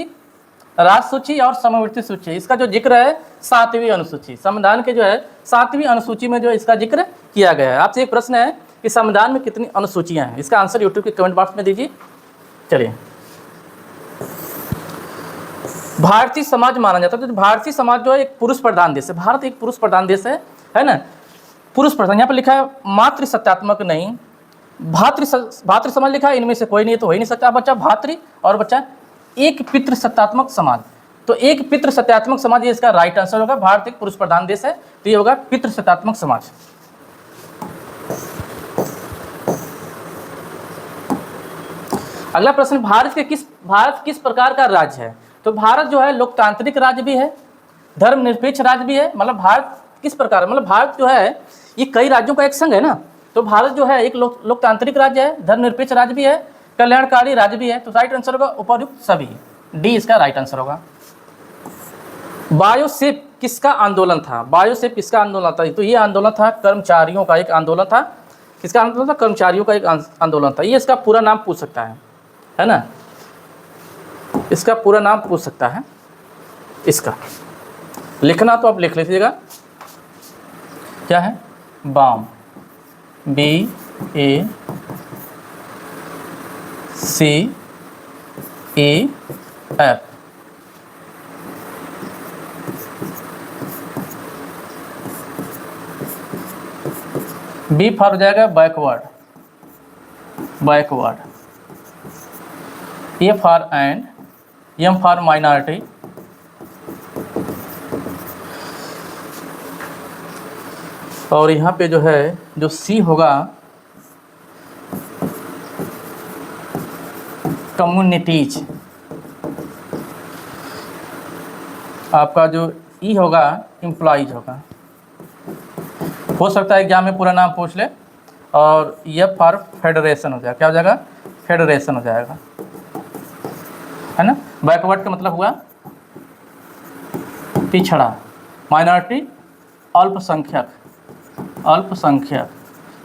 [SPEAKER 1] राष्ट्र सूची और समवर्ती सूची, इसका जो जिक्र है 7वीं अनुसूची, संविधान के जो है 7वीं अनुसूची में जो इसका जिक्र किया गया है। आपसे एक प्रश्न है कि संविधान में कितनी अनुसूचियां हैं? इसका आंसर यूट्यूब के कमेंट बॉक्स में दीजिए। चलिए, भारतीय समाज माना जाता है, तो भारतीय समाज जो है एक पुरुष प्रधान देश है। भारत एक पुरुष प्रधान देश है ना, पुरुष प्रधान। यहाँ पर लिखा है मातृ सत्यात्मक नहीं, भातृ समाज लिखा है, इनमें से कोई नहीं, तो हो ही नहीं सकता। बच्चा भातृ और बच्चा एक पितृ सत्यात्मक समाज, तो एक पितृ सत्यात्मक समाज, ये इसका राइट आंसर होगा। भारत एक पुरुष प्रधान देश है, तो ये होगा पितृ सत्यात्मक समाज। अगला प्रश्न, भारत किस प्रकार का राज्य है? तो भारत जो है लोकतांत्रिक राज्य भी है, धर्मनिरपेक्ष राज्य भी है। मतलब भारत किस प्रकार, मतलब भारत जो है ये कई राज्यों का एक संघ है ना, तो भारत जो है एक लोकतांत्रिक राज्य है, धर्मनिरपेक्ष राज्य भी है, कल्याणकारी राज्य भी है। तो राइट आंसर होगा उपर्युक्त सभी, डी इसका राइट आंसर होगा। बायोसेफ किसका आंदोलन था, बायोसेफ किसका आंदोलन था? तो ये आंदोलन था कर्मचारियों का एक आंदोलन था। किसका आंदोलन था? कर्मचारियों का एक आंदोलन था। ये इसका पूरा नाम पूछ सकता है ना, इसका पूरा नाम पूछ सकता है। इसका लिखना तो आप लिख लीजिएगा, क्या है? Balm, BACEF। बी फॉर हो जाएगा backward, A for and, M for minority, और यहाँ पे जो है जो सी होगा कम्युनिटीज, आपका जो ई होगा एम्प्लॉइज होगा। हो सकता है एग्जाम में पूरा नाम पूछ ले। और एफ फॉर फेडरेशन हो जाएगा, क्या हो जाएगा? फेडरेशन हो जाएगा, है ना। बैकवर्ड का मतलब हुआ पिछड़ा, माइनॉरिटी अल्पसंख्यक,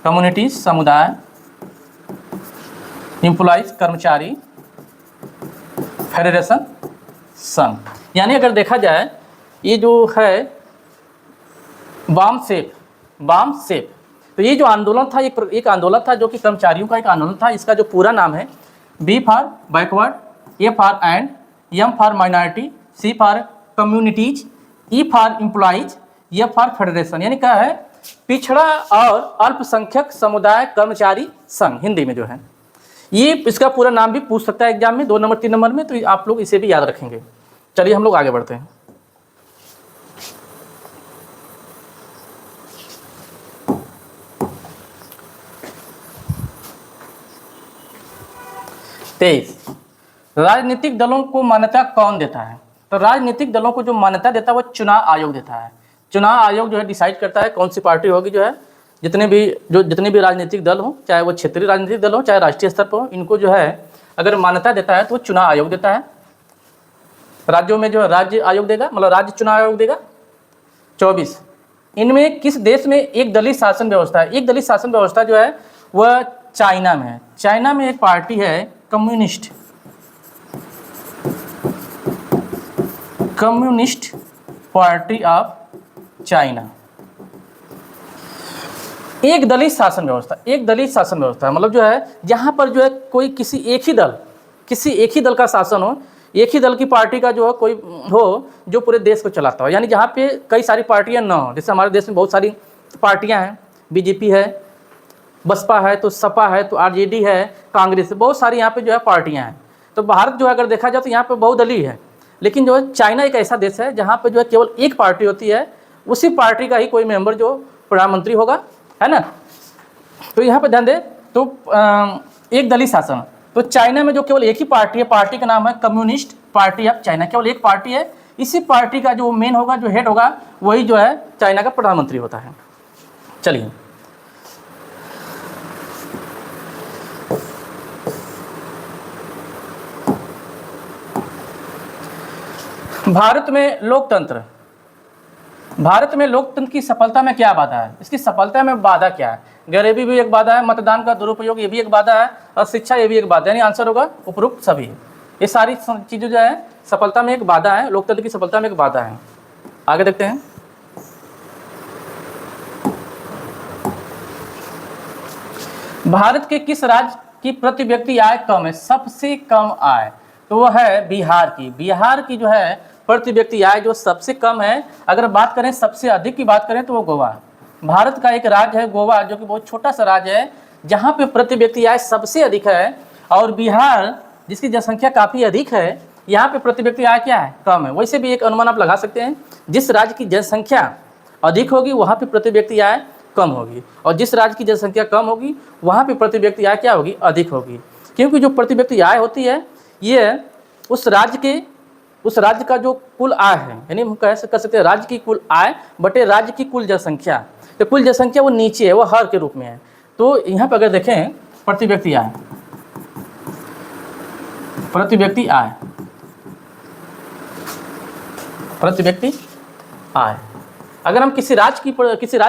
[SPEAKER 1] कम्युनिटीज समुदाय, एम्प्लॉइज कर्मचारी, फेडरेशन संघ। यानी अगर देखा जाए ये जो है वाम सेफ, तो ये जो आंदोलन था एक आंदोलन था जो कि कर्मचारियों का एक आंदोलन था। इसका जो पूरा नाम है B for backward, A for and, M for minority, C for communities, E for employees, F for federation. यानी क्या है? पिछड़ा और अल्पसंख्यक समुदाय कर्मचारी संघ, हिंदी में जो है। ये इसका पूरा नाम भी पूछ सकता है एग्जाम में 2 नंबर 3 नंबर में, तो आप लोग इसे भी याद रखेंगे। चलिए हम लोग आगे बढ़ते हैं। तेईस, राजनीतिक दलों को मान्यता कौन देता है? तो राजनीतिक दलों को जो मान्यता देता है वो चुनाव आयोग देता है। चुनाव आयोग जो है डिसाइड करता है कौन सी पार्टी होगी, जो है जितने भी राजनीतिक दल हो, चाहे वो क्षेत्रीय राजनीतिक दल हो चाहे राष्ट्रीय स्तर पर हो, इनको जो है अगर मान्यता देता है तो वो चुनाव आयोग देता है। राज्यों में जो है राज्य आयोग देगा, मतलब राज्य चुनाव आयोग देगा। 24, इनमें किस देश में एक दलीय शासन व्यवस्था है? एक दलीय शासन व्यवस्था जो है वह चाइना में है। चाइना में एक पार्टी है कम्युनिस्ट पार्टी ऑफ चाइना। एक दलीय शासन व्यवस्था मतलब जो है जहाँ पर जो है कोई किसी एक ही दल का शासन हो, एक ही दल की पार्टी का जो है कोई हो जो पूरे देश को चलाता हो। यानी जहाँ पे कई सारी पार्टियाँ ना हो, जैसे हमारे देश में बहुत सारी पार्टियाँ हैं, बीजेपी है, बसपा है, तो सपा है, तो आरजेडी है, कांग्रेस है, बहुत सारी यहाँ पे जो है पार्टियाँ हैं। तो भारत जो है अगर देखा जाए तो यहाँ पे बहुदलीय है। लेकिन जो है चाइना एक ऐसा देश है जहाँ पे जो है केवल एक पार्टी होती है, उसी पार्टी का ही कोई मेंबर जो प्रधानमंत्री होगा, है ना। तो यहाँ पे ध्यान दे, तो एक दलीय शासन, तो चाइना में जो केवल एक ही पार्टी है, पार्टी का नाम है कम्युनिस्ट पार्टी ऑफ चाइना। केवल एक पार्टी है, इसी पार्टी का जो मेन होगा, जो हेड होगा, वही जो है चाइना का प्रधानमंत्री होता है। चलिए भारत में लोकतंत्र की सफलता में क्या बाधा है? इसकी सफलता में बाधा क्या है? गरीबी भी एक बाधा है, मतदान का दुरुपयोग ये भी एक बाधा है, और शिक्षा ये भी एक बाधा है। यानी आंसर होगा उपरोक्त सभी। ये सारी चीज़ें जो है सफलता में एक बाधा है, लोकतंत्र की सफलता में एक बाधा है। आगे देखते हैं। भारत के किस राज्य की प्रति व्यक्ति आय कम है? सबसे कम आय, तो वह है बिहार की। बिहार की जो है प्रति व्यक्ति आय जो सबसे कम है। अगर बात करें सबसे अधिक की बात करें तो वो गोवा। भारत का एक राज्य है गोवा, जो कि बहुत छोटा सा राज्य है, जहाँ पे प्रति व्यक्ति आय सबसे अधिक है। और बिहार जिसकी जनसंख्या काफ़ी अधिक है, यहाँ पे प्रति व्यक्ति आय क्या है? कम है। वैसे भी एक अनुमान आप लगा सकते हैं, जिस राज्य की जनसंख्या अधिक होगी वहाँ पे प्रति व्यक्ति आय कम होगी, और जिस राज्य की जनसंख्या कम होगी वहाँ पे प्रति व्यक्ति आय क्या होगी? अधिक होगी। क्योंकि जो प्रति व्यक्ति आय होती है ये उस राज्य का जो कुल आय है, यानी हम कह सकते हैं राज्य की कुल आय बटे राज्य की कुल जनसंख्या। तो कुल जनसंख्या वो नीचे है, वो हर के रूप में है। तो यहाँ पर अगर देखें प्रति व्यक्ति आय, आय। अगर हम किसी राज्य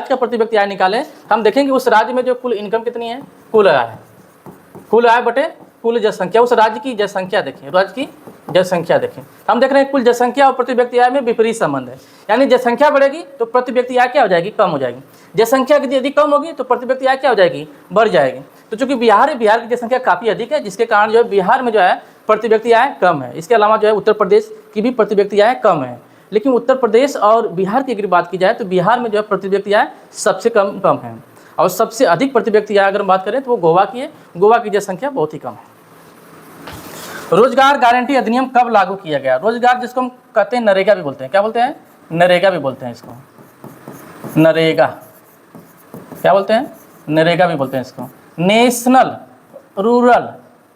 [SPEAKER 1] का प्रति व्यक्ति आय निकालें तो हम देखेंगे उस राज्य में जो कुल इनकम कितनी है, कुल आय बटे कुल जनसंख्या। उस राज्य की जनसंख्या देखें, राज्य की जनसंख्या देखें। हम देख रहे हैं कुल जनसंख्या और प्रति व्यक्ति आय में विपरीत संबंध है, यानी जनसंख्या बढ़ेगी तो प्रति व्यक्ति आय क्या हो जाएगी, कम हो जाएगी। जनसंख्या यदि कम होगी तो प्रति व्यक्ति आय क्या हो जाएगी, बढ़ जाएगी। तो चूंकि बिहार की जनसंख्या काफ़ी अधिक है, जिसके कारण जो है बिहार में जो है प्रति व्यक्ति आय कम है। इसके अलावा जो है उत्तर प्रदेश की भी प्रति व्यक्ति आय कम है, लेकिन उत्तर प्रदेश और बिहार की अगर बात की जाए तो बिहार में जो है प्रति व्यक्ति आय सबसे कम है। और सबसे अधिक प्रति व्यक्ति आय अगर हम बात करें तो वो गोवा की है। गोवा की जनसंख्या बहुत ही कम है। रोजगार गारंटी अधिनियम कब लागू किया गया? रोजगार जिसको हम कहते हैं नरेगा भी बोलते हैं, क्या बोलते हैं, नरेगा भी बोलते हैं इसको, नरेगा क्या बोलते हैं, नरेगा भी बोलते हैं इसको। National rural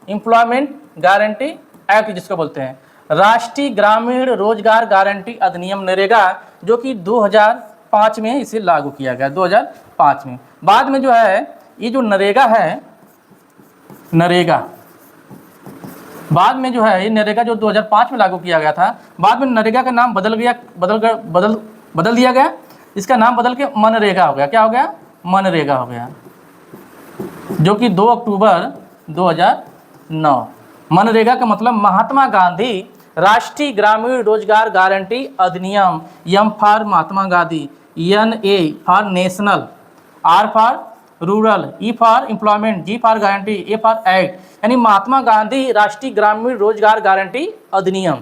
[SPEAKER 1] employment guarantee act जिसको बोलते हैं, राष्ट्रीय ग्रामीण रोजगार गारंटी अधिनियम नरेगा, जो कि 2005 में इसे लागू किया गया, 2005 में। बाद में जो है ये जो नरेगा है, नरेगा बाद में जो है ये नरेगा जो 2005 में लागू किया गया था, बाद में नरेगा का नाम बदल दिया गया। इसका नाम बदल के मनरेगा हो गया। क्या हो गया, मनरेगा हो गया, जो कि 2 अक्टूबर 2009। मनरेगा का मतलब महात्मा गांधी राष्ट्रीय ग्रामीण रोजगार गारंटी अधिनियम, M for Mahatma Gandhi, NA for national, R for rural, E for employment, G for guarantee, A for act, यानी महात्मा गांधी राष्ट्रीय ग्रामीण रोजगार गारंटी अधिनियम।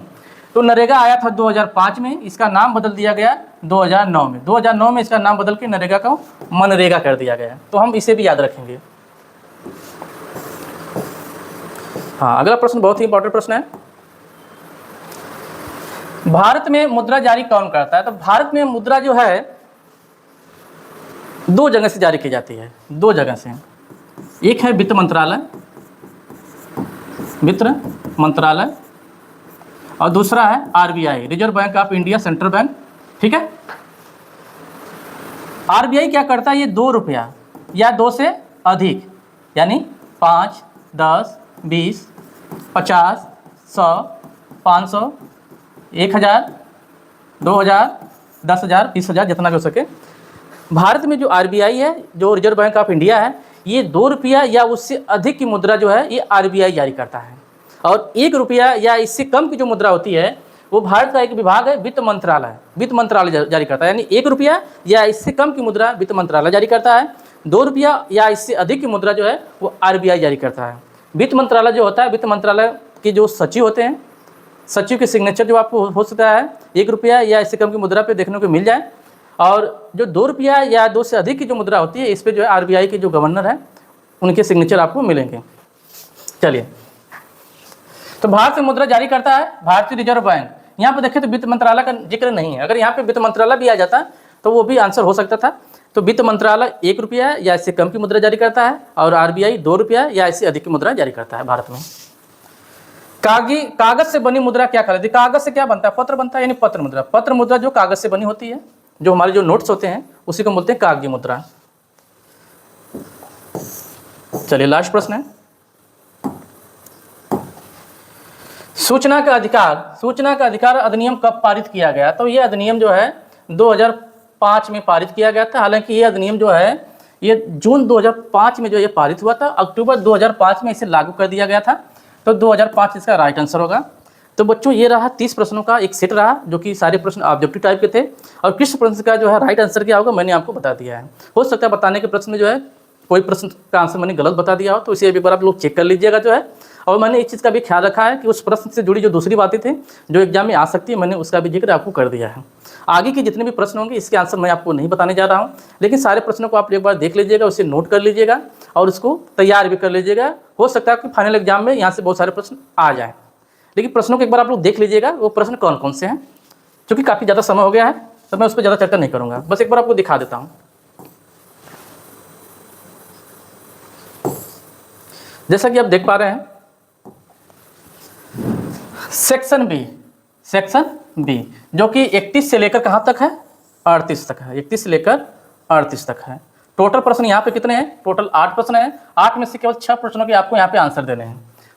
[SPEAKER 1] तो नरेगा आया था 2005 में, इसका नाम बदल दिया गया 2009 में। 2009 में इसका नाम बदल के नरेगा को मनरेगा कर दिया गया। तो हम इसे भी याद रखेंगे। हाँ, अगला प्रश्न बहुत ही इंपॉर्टेंट प्रश्न है। भारत में मुद्रा जारी कौन करता है? तो भारत में मुद्रा जो है 2 जगह से जारी की जाती है, 2 जगह से। एक है वित्त मंत्रालय, और दूसरा है RBI, reserve bank of India, central bank. ठीक है, RBI क्या करता है, ये 2 रुपया या 2 से अधिक, यानी 5, 10, 20, 50, 100, 500, 1000, 2000, 10,000, 20,000, जितना भी हो सके। भारत में जो RBI है, जो रिजर्व बैंक ऑफ इंडिया है, ये 2 रुपया या उससे अधिक की मुद्रा जो है ये RBI जारी करता है। और 1 रुपया या इससे कम की जो मुद्रा होती है वो भारत का एक विभाग है, वित्त मंत्रालय जारी करता है। यानी 1 रुपया या इससे कम की मुद्रा वित्त मंत्रालय जारी करता है, 2 रुपया या इससे अधिक की मुद्रा जो है वो RBI जारी करता है। वित्त मंत्रालय जो होता है, वित्त मंत्रालय के जो सचिव होते हैं, सचिव के सिग्नेचर जो आपको हो सकता है 1 रुपया या इससे कम की मुद्रा पे देखने को मिल जाए। और जो 2 रुपया या 2 से अधिक की जो मुद्रा होती है, इस पे जो है RBI के जो गवर्नर है उनके सिग्नेचर आपको मिलेंगे। चलिए, तो भारत में मुद्रा जारी करता है भारतीय रिजर्व बैंक। यहाँ पे देखें तो वित्त मंत्रालय का जिक्र नहीं है। अगर यहाँ पे वित्त मंत्रालय भी आ जाता तो वो भी आंसर हो सकता था। तो वित्त मंत्रालय 1 रुपया या इससे कम की मुद्रा जारी करता है, और RBI 2 रुपया या इससे अधिक की मुद्रा जारी करता है भारत में। कागज से बनी मुद्रा क्या कहलाती है? कागज से क्या बनता है? पत्र बनता है, यानी पत्र मुद्रा। पत्र मुद्रा जो कागज से बनी होती है, जो हमारे जो नोट्स होते हैं उसी को बोलते हैं कागजी मुद्रा। चलिए, लास्ट प्रश्न है, सूचना का अधिकार अधिनियम कब पारित किया गया? तो ये अधिनियम जो है 2005 में पारित किया गया था। हालांकि ये अधिनियम जो है ये जून 2005 में जो ये पारित हुआ था, अक्टूबर 2005 में इसे लागू कर दिया गया था। तो 2005 इसका राइट आंसर होगा। तो बच्चों ये रहा 30 प्रश्नों का एक सेट रहा, जो कि सारे प्रश्न ऑब्जेक्टिव टाइप के थे। और किस प्रश्न का जो है राइट आंसर क्या होगा मैंने आपको बता दिया है। हो सकता है बताने के प्रश्न में जो है कोई प्रश्न का आंसर मैंने गलत बता दिया हो, तो इसे एक बार आप लोग चेक कर लीजिएगा जो है। और मैंने इस चीज़ का भी ख्याल रखा है कि उस प्रश्न से जुड़ी जो दूसरी बातें थी जो एग्जाम में आ सकती है, मैंने उसका भी जिक्र आपको कर दिया है। आगे के जितने भी प्रश्न होंगे इसके आंसर मैं आपको नहीं बताने जा रहा हूँ, लेकिन सारे प्रश्नों को आप एक बार देख लीजिएगा, उसे नोट कर लीजिएगा और उसको तैयार भी कर लीजिएगा। हो सकता है कि फाइनल एग्जाम में यहाँ से बहुत सारे प्रश्न आ जाएँ, लेकिन प्रश्नों को एक बार आप लोग देख लीजिएगा वो प्रश्न कौन कौन से हैं। क्योंकि काफ़ी ज़्यादा समय हो गया है तो मैं उस पर ज़्यादा चर्चा नहीं करूँगा, बस एक बार आपको दिखा देता हूँ। जैसा कि आप देख पा रहे हैं, सेक्शन बी जो कि 31 से लेकर कहाँ तक है? 38 तक है। 31 से लेकर 38 तक है। टोटल प्रश्न यहाँ पे कितने हैं? टोटल 8 प्रश्न हैं। 8 में से केवल 6 प्रश्नों के आपको यहाँ पे आंसर देने हैं।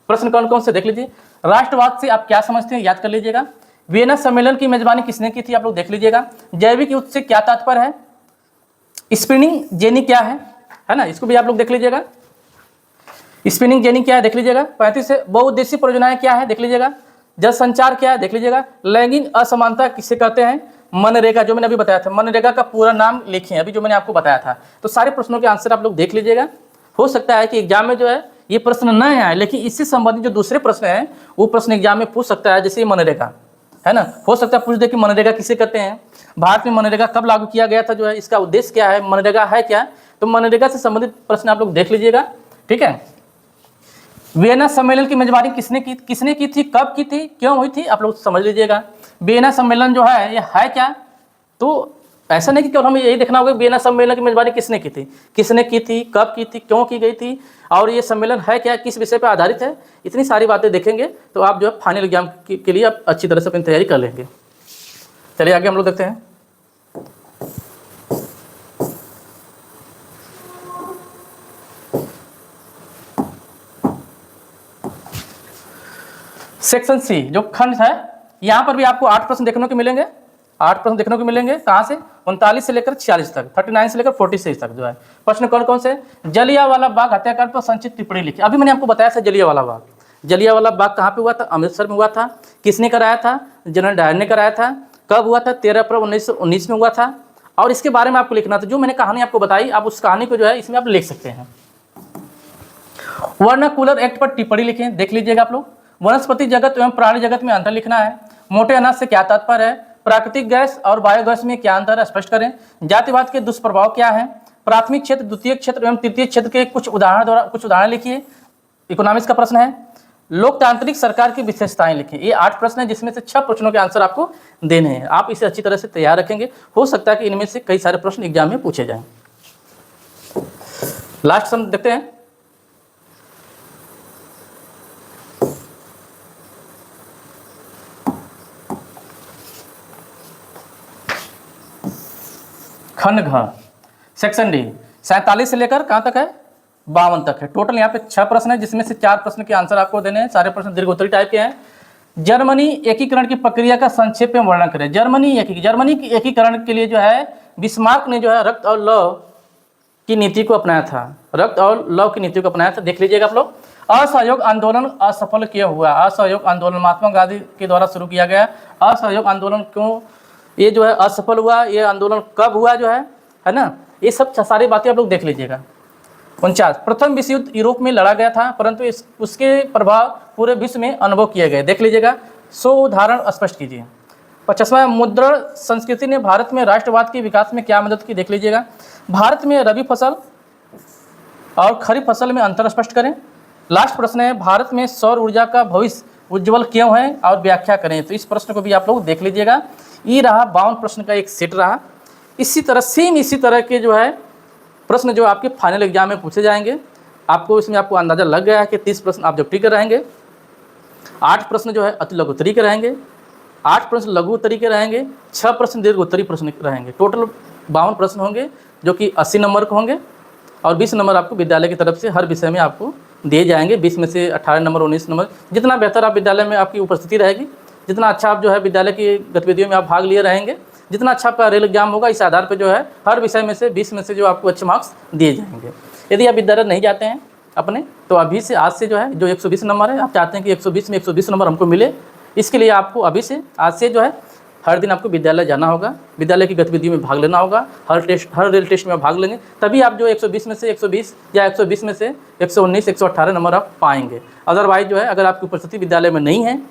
[SPEAKER 1] प्रश्न कौन कौन से देख लीजिए। राष्ट्रवाद से आप क्या समझते हैं याद कर लीजिएगा। वियना सम्मेलन की मेजबानी किसने की थी, आप लोग देख लीजिएगा। जैविक युद्ध से क्या तात्पर्य है, स्पिनिंग जेनी क्या है ना, इसको भी आप लोग देख लीजिएगा। स्पिनिंग जेनी क्या है देख लीजिएगा। 35 से बहुउद्देशीय परियोजनाएं क्या है देख लीजिएगा। जल संचार क्या है देख लीजिएगा। लैंगिक असमानता किसे कहते हैं, मनरेगा, जो मैंने अभी बताया था, मनरेगा का पूरा नाम लिखिए, अभी जो मैंने आपको बताया था। तो सारे प्रश्नों के आंसर आप लोग देख लीजिएगा। हो सकता है कि एग्जाम में जो है ये प्रश्न न आए, लेकिन इससे संबंधित जो दूसरे प्रश्न हैं वो प्रश्न एग्जाम में पूछ सकता है। जैसे मनरेगा है ना, हो सकता है पूछ दे कि मनरेगा किसे कहते हैं, भारत में मनरेगा कब लागू किया गया था, जो है इसका उद्देश्य क्या है, मनरेगा है क्या। तो मनरेगा से संबंधित प्रश्न आप लोग देख लीजिएगा, ठीक है। वियना सम्मेलन की मेजबानी किसने की थी, कब की थी, क्यों हुई थी, आप लोग समझ लीजिएगा। वियना सम्मेलन जो है ये है क्या, तो ऐसा नहीं कि केवल हमें यही देखना होगा वियना सम्मेलन की मेजबानी किसने की थी, कब की थी, क्यों की गई थी, और ये सम्मेलन है क्या, किस विषय पर आधारित है। इतनी सारी बातें देखेंगे तो आप जो है फाइनल एग्जाम के लिए आप अच्छी तरह से अपनी तैयारी कर लेंगे। चलिए आगे हम लोग देखते हैं। सेक्शन सी जो खंड है, यहाँ पर भी आपको 8 प्रश्न देखने को मिलेंगे। 8 प्रश्न देखने को मिलेंगे, कहाँ से, 39 से लेकर 46 तक, 39 से लेकर 46 तक जो है। प्रश्न कौन कौन से, जलियांवाला बाग हत्याकांड पर संक्षिप्त टिप्पणी लिखी। अभी मैंने आपको बताया था जलियांवाला बाग कहाँ पे हुआ था, अमृतसर में हुआ था। किसने कराया था, जनरल डायर ने कराया था। कब हुआ था, 13 अप्रैल 1919 में हुआ था। और इसके बारे में आपको लिखना था, जो मैंने कहानी आपको बताई, आप उस कहानी को जो है इसमें आप लिख सकते हैं। वर्नाकुलर एक्ट पर टिप्पणी लिखें, देख लीजिएगा आप लोग। वनस्पति जगत एवं प्राणी जगत में अंतर लिखना है। मोटे अनाज से क्या तात्पर्य है, प्राकृतिक गैस और बायोगैस में क्या अंतर है, स्पष्ट करें। जातिवाद के दुष्प्रभाव क्या है, प्राथमिक क्षेत्र, द्वितीय क्षेत्र एवं तृतीय क्षेत्र के कुछ उदाहरण लिखिए। इकोनॉमिक्स का प्रश्न है। लोकतांत्रिक सरकार की विशेषताएं लिखिए। ये 8 प्रश्न है जिसमें से 6 प्रश्नों के आंसर आपको देने हैं। आप इसे अच्छी तरह से तैयार रखेंगे, हो सकता है कि इनमें से कई सारे प्रश्न एग्जाम में पूछे जाएं। लास्ट सम देखते हैं। खंड घ सेक्शन डी 47 से लेकर कहाँ तक है, 52 तक है। टोटल यहाँ पे 6 प्रश्न है जिसमें से 4 प्रश्न के आंसर आपको देने हैं। सारे प्रश्न दीर्घोत्तरी टाइप के हैं। जर्मनी एकीकरण की प्रक्रिया का संक्षेप में वर्णन करें। जर्मनी की एकीकरण के लिए जो है बिस्मार्क ने जो है रक्त और लव की नीति को अपनाया था। देख लीजिएगा आप लोग। असहयोग आंदोलन असफल क्यों हुआ, असहयोग आंदोलन महात्मा गांधी के द्वारा शुरू किया गया। असहयोग आंदोलन क्यों ये जो है असफल हुआ, ये आंदोलन कब हुआ जो है ना, ये सब सारी बातें आप लोग देख लीजिएगा। 49 प्रथम विश्व युद्ध यूरोप में लड़ा गया था, परंतु उसके प्रभाव पूरे विश्व में अनुभव किए गए। देख लीजिएगा। 100 उदाहरण स्पष्ट कीजिए। 50वां मुद्रण संस्कृति ने भारत में राष्ट्रवाद के विकास में क्या मदद की, देख लीजिएगा। भारत में रबी फसल और खरीफ फसल में अंतर स्पष्ट करें। लास्ट प्रश्न है, भारत में सौर ऊर्जा का भविष्य उज्ज्वल क्यों है और व्याख्या करें। तो इस प्रश्न को भी आप लोग देख लीजिएगा। ये रहा 52 प्रश्न का एक सेट रहा। इसी तरह के जो है प्रश्न जो आपके फाइनल एग्जाम में पूछे जाएंगे। आपको इसमें आपको अंदाज़ा लग गया है कि 30 प्रश्न ऑब्जेक्टिव के रहेंगे, 8 प्रश्न जो है अति लघु उत्तरी के रहेंगे, 8 प्रश्न लघु उत्तरी के रहेंगे, 6 प्रश्न दीर्घ उत्तरी प्रश्न रहेंगे। टोटल 52 प्रश्न होंगे जो कि 80 नंबर के होंगे और 20 नंबर आपको विद्यालय की तरफ से हर विषय में आपको दिए जाएंगे। 20 में से 18 नंबर 19 नंबर, जितना बेहतर आप विद्यालय में आपकी उपस्थिति रहेगी, जितना अच्छा आप जो है विद्यालय की गतिविधियों में आप भाग लिए रहेंगे, जितना अच्छा आपका रेल एग्जाम होगा, इस आधार पर जो है हर विषय में से 20 में से जो आपको अच्छे मार्क्स दिए जाएंगे। यदि आप विद्यालय नहीं जाते हैं अपने, तो अभी से आज से जो है जो 120 नंबर है, आप चाहते हैं कि 120 में 120 नंबर हमको मिले, इसके लिए आपको अभी से आज से जो है हर दिन आपको विद्यालय जाना होगा, विद्यालय की गतिविधियों में भाग लेना होगा। हर रेल टेस्ट में भाग लेंगे, तभी आप जो 120 में से 120 या 120 में से 119 118 नंबर आप पाएंगे। अदरवाइज जो है अगर आपकी उपस्थिति विद्यालय में नहीं है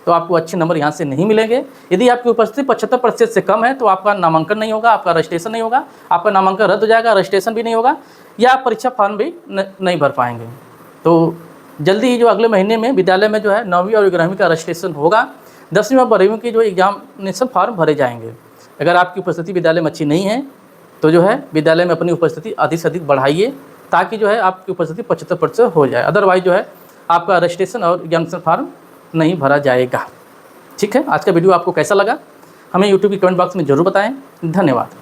[SPEAKER 1] तो आपको अच्छे नंबर यहाँ से नहीं मिलेंगे। यदि आपकी उपस्थिति 75% से कम है तो आपका नामांकन नहीं होगा, आपका रजिस्ट्रेशन नहीं होगा, आपका नामांकन रद्द हो जाएगा, रजिस्ट्रेशन भी नहीं होगा, या आप परीक्षा फॉर्म भी नहीं भर पाएंगे। तो जल्दी ही जो अगले महीने में विद्यालय में जो है 9वीं और 11वीं का रजिस्ट्रेशन होगा, 10वीं और 12वीं की जो एग्जामिनेशन फॉर्म भरे जाएंगे। अगर आपकी उपस्थिति विद्यालय में अच्छी नहीं है तो जो है विद्यालय में अपनी उपस्थिति अधिक से अधिक बढ़ाइए, ताकि जो है आपकी उपस्थिति 75% हो जाए। अदरवाइज जो है आपका रजिस्ट्रेशन और एग्जामिनेशन फॉर्म नहीं भरा जाएगा। ठीक है, आज का वीडियो आपको कैसा लगा हमें यूट्यूब की कमेंट बॉक्स में ज़रूर बताएं। धन्यवाद।